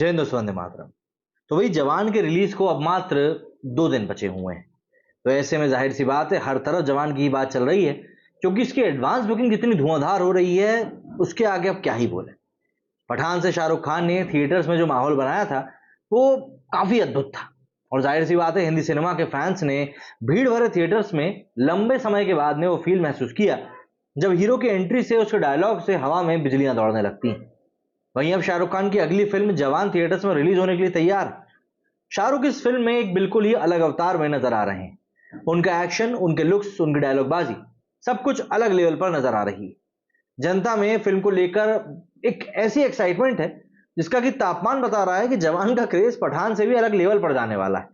जय हिंद दोस्तों, वंदे मातरम। तो वही जवान के रिलीज को अब मात्र 2 दिन बचे हुए हैं। तो ऐसे में जाहिर सी बात है, हर तरफ जवान की ही बात चल रही है, क्योंकि इसकी एडवांस बुकिंग जितनी धुआंधार हो रही है, उसके आगे अब क्या ही बोले। पठान से शाहरुख खान ने थिएटर्स में जो माहौल बनाया था, वो काफी अद्भुत था। और जाहिर सी बात है, हिंदी सिनेमा के फैंस ने भीड़ भरे थिएटर्स में लंबे समय के बाद में वो फील महसूस किया, जब हीरो की एंट्री से उसके डायलॉग से हवा में बिजलियां दौड़ने लगती हैं। वहीं अब शाहरुख खान की अगली फिल्म जवान थिएटर्स में रिलीज होने के लिए तैयार है। शाहरुख इस फिल्म में एक बिल्कुल ही अलग अवतार में नजर आ रहे हैं। उनका एक्शन, उनके लुक्स, उनकी डायलॉगबाजी, सब कुछ अलग लेवल पर नजर आ रही है। जनता में फिल्म को लेकर एक ऐसी एक्साइटमेंट है, जिसका कि तापमान बता रहा है कि जवान का क्रेज पठान से भी अलग लेवल पर जाने वाला है।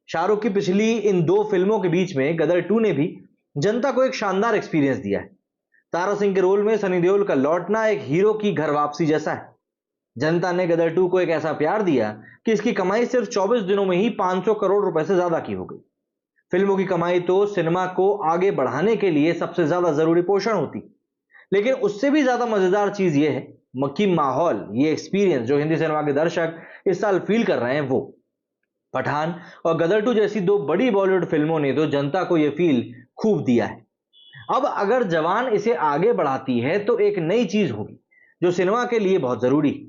शाहरुख की पिछली इन 2 फिल्मों के बीच में गदर 2 ने भी जनता को एक शानदार एक्सपीरियंस दिया है। तारा सिंह के रोल में सनी देओल का लौटना एक हीरो की घर वापसी जैसा है। जनता ने गदर 2 को एक ऐसा प्यार दिया कि इसकी कमाई सिर्फ 24 दिनों में ही 500 करोड़ रुपए से ज्यादा की हो गई। फिल्मों की कमाई तो सिनेमा को आगे बढ़ाने के लिए सबसे ज्यादा जरूरी पोषण होती, लेकिन उससे भी ज्यादा मजेदार चीज ये है कि माहौल, ये एक्सपीरियंस जो हिंदी सिनेमा के दर्शक इस साल फील कर रहे हैं, वो पठान और गदर 2 जैसी 2 बड़ी बॉलीवुड फिल्मों ने तो जनता को यह फील खूब दिया है। अब अगर जवान इसे आगे बढ़ाती है तो एक नई चीज होगी, जो सिनेमा के लिए बहुत जरूरी है।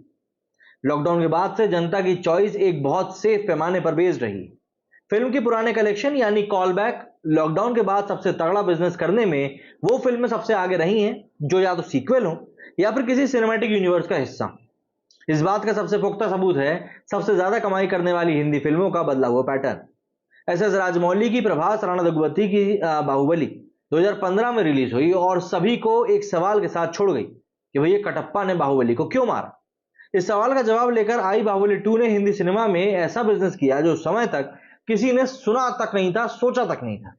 लॉकडाउन के बाद से जनता की चॉइस एक बहुत सेफ पैमाने पर बेस्ड रही। फिल्म के पुराने कलेक्शन यानी कॉल बैक लॉकडाउन के बाद सबसे तगड़ा बिजनेस करने में वो फिल्में सबसे आगे रही हैं, जो या तो सीक्वल हो या फिर किसी सिनेमैटिक यूनिवर्स का हिस्सा। इस बात का सबसे पुख्ता सबूत है सबसे ज्यादा कमाई करने वाली हिंदी फिल्मों का बदला हुआ पैटर्न। एस एस राजमौली की, प्रभास राणा दग्गुबाती की बाहुबली 2015 में रिलीज हुई और सभी को एक सवाल के साथ छोड़ गई कि भैया कटप्पा ने बाहुबली को क्यों मारा। इस सवाल का जवाब लेकर आई बाहुबली 2 ने हिंदी सिनेमा में ऐसा बिजनेस किया जो उस समय तक किसी ने सुना तक नहीं था, सोचा तक नहीं था।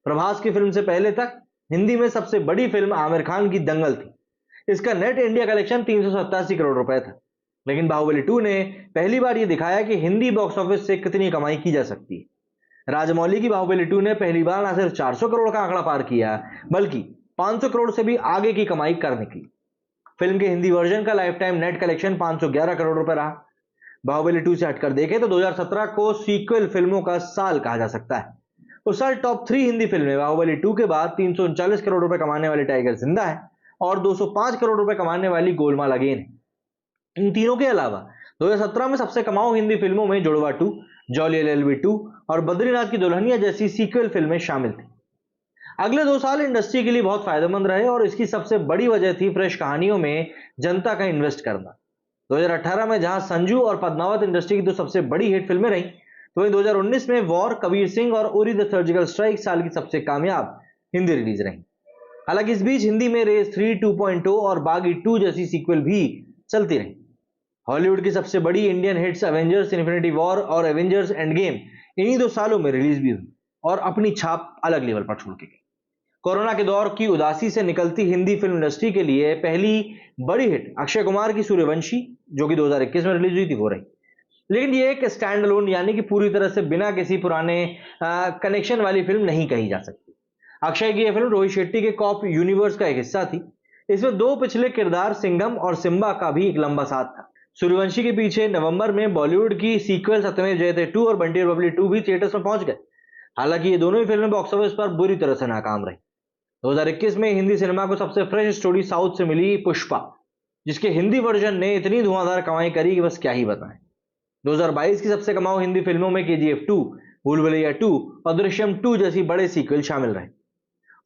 प्रभास की फिल्म से पहले तक हिंदी में सबसे बड़ी फिल्म आमिर खान की दंगल थी। इसका नेट इंडिया कलेक्शन 387 करोड़ रुपए था। लेकिन बाहुबली 2 ने पहली बार यह दिखाया कि हिंदी बॉक्स ऑफिस से कितनी कमाई की जा सकती है। राजमौली की बाहुबली 2 ने पहली बार न सिर्फ 400 करोड़ का आंकड़ा पार किया, बल्कि 500 करोड़ से भी आगे की कमाई कर निकली। फिल्म के हिंदी वर्जन का life time net collection 511 crore रुपए रहा। बाहुबली 2 से हटकर देखें तो 2017 को सीक्वल फिल्मों का साल कहा जा सकता है। उस साल टॉप 3 हिंदी फिल्में बाहुबली 2 के बाद 339 करोड़ रुपए कमाने वाली टाइगर जिंदा है और 205 करोड़ रुपए कमाने वाली गोलमाल अगेन है। इन तीनों के अलावा 2017 में सबसे कमाऊ हिंदी फिल्मों में जुड़वा 2, जॉली एलएलबी 2 और बद्रीनाथ की दुल्हनिया जैसी सीक्वल फिल्में शामिल थी। अगले 2 साल इंडस्ट्री के लिए बहुत फायदेमंद रहे और इसकी सबसे बड़ी वजह थी फ्रेश कहानियों में जनता का इन्वेस्ट करना। 2018 में जहां संजू और पद्मावत इंडस्ट्री की 2 सबसे बड़ी हिट फिल्में रहीं, तो वहीं 2019 में वॉर, कबीर सिंह और उरी द सर्जिकल स्ट्राइक साल की सबसे कामयाब हिंदी रिलीज रही। हालांकि इस बीच हिंदी में रेस 3 2.0 और बागी 2 जैसी सीक्वल भी चलती रही। हॉलीवुड की सबसे बड़ी Indian hits Avengers infinity war और एवेंजर्स एंड गेम इन्हीं 2 सालों में रिलीज भी हुई और अपनी छाप अलग लेवल पर छोड़ के गई। कोरोना के दौर की उदासी से निकलती हिंदी फिल्म इंडस्ट्री के लिए पहली बड़ी हिट अक्षय कुमार की सूर्यवंशी, जो कि 2021 में रिलीज हुई थी, वो रही। लेकिन ये एक स्टैंड अलोन यानी कि पूरी तरह से बिना किसी पुराने कनेक्शन वाली फिल्म नहीं कही जा सकती। अक्षय की यह फिल्म रोहित शेट्टी के कॉप यूनिवर्स का एक हिस्सा थी। इसमें 2 पिछले किरदार सिंघम और सिम्बा का भी एक लंबा साथ था। सूर्यवंशी के पीछे नवंबर में बॉलीवुड की सीक्वल सत्यमेव जयते 2 और बंटी और बबली 2 भी थिएटर्स में पहुंच गए। हालांकि ये दोनों ही फिल्में बॉक्स ऑफिस पर बुरी तरह से नाकाम रही। 2021 में हिंदी सिनेमा को सबसे फ्रेश स्टोरी साउथ से मिली पुष्पा, जिसके हिंदी वर्जन ने इतनी धुआंधार कमाई करी कि बस क्या ही बताएं। 2022 की सबसे कमाऊ हिंदी फिल्मों में केजीएफ 2, भूल भुलैया 2 और दृश्यम 2 जैसी बड़े सीक्वल शामिल रहे।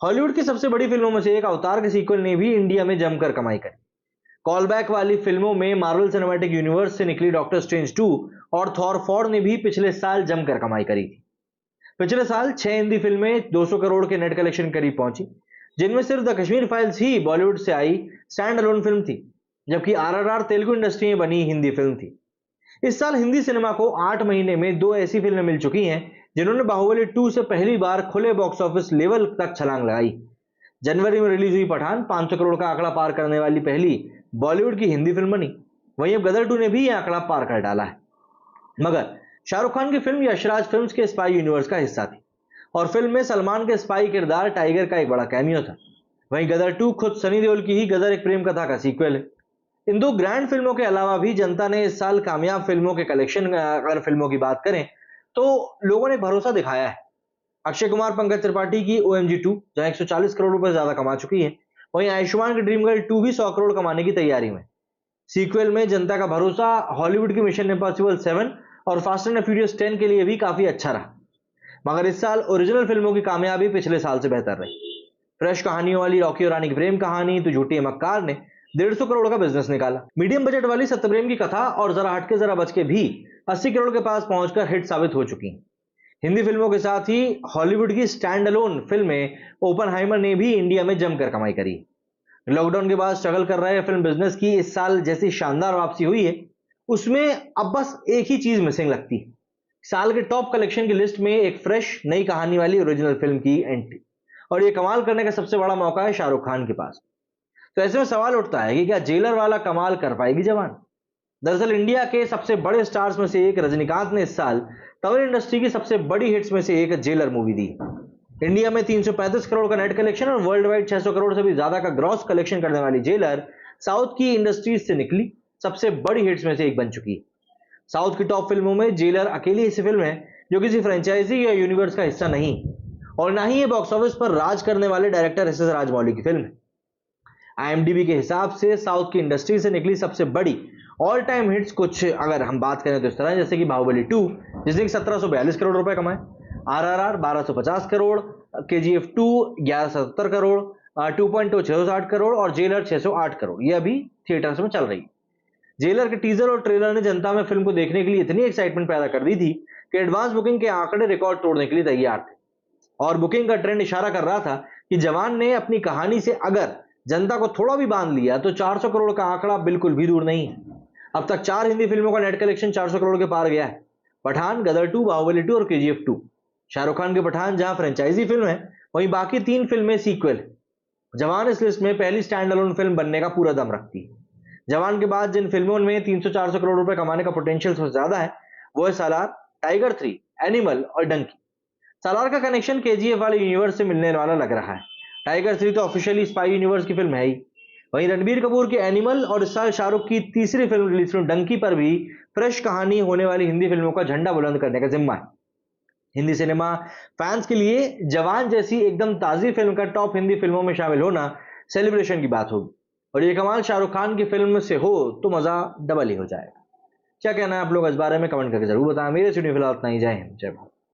हॉलीवुड की सबसे बड़ी फिल्मों में से एक अवतार के सीक्वल ने भी इंडिया में जमकर कमाई करी। कॉल बैक वाली फिल्मों में मार्वल सिनेमैटिक यूनिवर्स से निकली डॉक्टर स्ट्रेंज 2 और थॉर 4 ने भी पिछले साल जमकर कमाई करी थी। पिछले साल 6 हिंदी फिल्में 200 करोड़ के नेट कलेक्शन करीब पहुंची, जिनमें सिर्फ द कश्मीर फाइल्स ही बॉलीवुड से आई स्टैंड अलोन फिल्म थी, जबकि आरआरआर तेलुगु इंडस्ट्री में बनी हिंदी फिल्म थी। इस साल हिंदी सिनेमा को 8 महीने में 2 ऐसी फिल्में मिल चुकी हैं जिन्होंने बाहुबली 2 से पहली बार खुले बॉक्स ऑफिस लेवल तक छलांग लगाई। जनवरी में रिलीज हुई पठान 500 करोड़ का आंकड़ा पार करने वाली पहली बॉलीवुड की हिंदी फिल्म बनी। वहीं अब गदर 2 ने भी यह आंकड़ा पार कर डाला है। मगर शाहरुख खान की फिल्म यशराज फिल्म्स के स्पाई यूनिवर्स का हिस्सा थी और फिल्म में सलमान के स्पाई किरदार टाइगर का एक बड़ा कैमियो था। वहीं गदर 2 खुद सनी देओल की ही गदर एक प्रेम कथा का सीक्वल है। इन दो ग्रैंड फिल्मों के अलावा भी जनता ने इस साल कामयाब फिल्मों के कलेक्शन, अगर फिल्मों की बात करें तो लोगों ने भरोसा दिखाया है। अक्षय कुमार पंकज त्रिपाठी की OMG 2 जहां 140 करोड़ रुपए ज्यादा कमा चुकी है, वहीं आयुष्मान की ड्रीम गर्ल 2 भी 100 करोड़ कमाने की तैयारी में। सीक्वल में जनता का भरोसा हॉलीवुड की मिशन इम्पॉसिबल 7 और फास्ट एंड फ्यूरियस 10 के लिए भी काफी अच्छा रहा। मगर इस साल ओरिजिनल फिल्मों की कामयाबी पिछले साल से बेहतर रही। फ्रेश कहानियों वाली रॉकी और रानी की प्रेम कहानी तो झूठी मक्कार ने 150 करोड़ का बिजनेस निकाला। मीडियम बजट वाली सत्यप्रेम की कथा और जरा हटके जरा बचके भी 80 करोड़ के पास पहुंचकर हिट साबित हो चुकी। हिंदी फिल्मों के साथ ही हॉलीवुड की स्टैंड अलोन फिल्में ओपनहाइमर ने भी इंडिया में जमकर कमाई करी। लॉकडाउन के बाद स्ट्रगल कर रहे फिल्म बिजनेस की इस साल जैसी शानदार वापसी हुई है, उसमें अब बस एक ही चीज मिसिंग लगती है, साल के टॉप कलेक्शन की लिस्ट में एक फ्रेश नई कहानी वाली ओरिजिनल फिल्म की एंट्री। और ये कमाल करने का सबसे बड़ा मौका है शाहरुख खान के पास। तो ऐसे में सवाल उठता है कि क्या जेलर वाला कमाल कर पाएगी जवान? दरअसल इंडिया के सबसे बड़े स्टार्स में से एक रजनीकांत ने इस साल तमिल इंडस्ट्री की सबसे बड़ी हिट्स में से एक जेलर मूवी दी। इंडिया में 335 करोड़ का नेट कलेक्शन और वर्ल्ड वाइड 600 करोड़ से भी ज्यादा का ग्रॉस कलेक्शन करने वाली जेलर साउथ की इंडस्ट्रीज से निकली सबसे बड़ी हिट्स में से एक बन चुकी है। साउथ की टॉप फिल्मों में जेलर अकेली ऐसी फिल्म है जो किसी फ्रेंचाइजी या यूनिवर्स का हिस्सा नहीं, और ना ही ये बॉक्स ऑफिस पर राज करने वाले डायरेक्टर SS राजमौली की फिल्म है। IMDb के हिसाब से साउथ की इंडस्ट्री से निकली सबसे बड़ी ऑल टाइम हिट्स कुछ अगर हम बात करें तो इस तरह, जैसे कि बाहुबली 2 जिसने 1742 करोड़ रुपए कमाए, RRR 1250 करोड़, KGF 2 1170 करोड़, 2.2 660 करोड़ और जेलर 608 करोड़। ये अभी थिएटर्स में चल रही है। जेलर के टीजर और ट्रेलर ने जनता में फिल्म को देखने के लिए इतनी एक्साइटमेंट पैदा कर दी थी कि एडवांस बुकिंग के आंकड़े रिकॉर्ड तोड़ने के लिए तैयार थे। और बुकिंग का ट्रेंड इशारा कर रहा था कि जवान ने अपनी कहानी से अगर जनता को थोड़ा भी बांध लिया तो 400 करोड़ का आंकड़ा बिल्कुल भी दूर नहीं है। अब तक 4 हिंदी फिल्मों का नेट कलेक्शन 400 करोड़ के पार गया है। पठान, गदर 2, बाहुबली 2 और KGF 2। शाहरुख खान के पठान जहां फ्रेंचाइजी फिल्म है, वहीं बाकी 3 फिल्में सीक्वल है। जवान इस लिस्ट में पहली स्टैंड अलोन फिल्म बनने का पूरा दम रखती है। जवान के बाद जिन फिल्मों में 300-400 करोड़ रुपए कमाने का पोटेंशियल सबसे ज्यादा है वो है सालार, टाइगर 3, एनिमल और डंकी। सालार का कनेक्शन KGF वाले यूनिवर्स से मिलने वाला लग रहा है। टाइगर 3 तो ऑफिशियली स्पाई यूनिवर्स की फिल्म है ही। वहीं रणबीर कपूर की एनिमल और इस साल शाहरुख की तीसरी फिल्म रिलीज फिल्म डंकी पर भी फ्रेश कहानी होने वाली हिंदी फिल्मों का झंडा बुलंद करने का जिम्मा है। हिंदी सिनेमा फैंस के लिए जवान जैसी एकदम ताजी फिल्म का टॉप हिंदी फिल्मों में शामिल होना सेलिब्रेशन की बात होगी, और ये कमाल शाहरुख खान की फिल्म से हो तो मजा डबल ही हो जाएगा। क्या कहना है आप लोग इस बारे में कमेंट करके जरूर बताएं। मेरे स्टूडियो फिलहाल इतना ही। जय हिंद, जय भारत।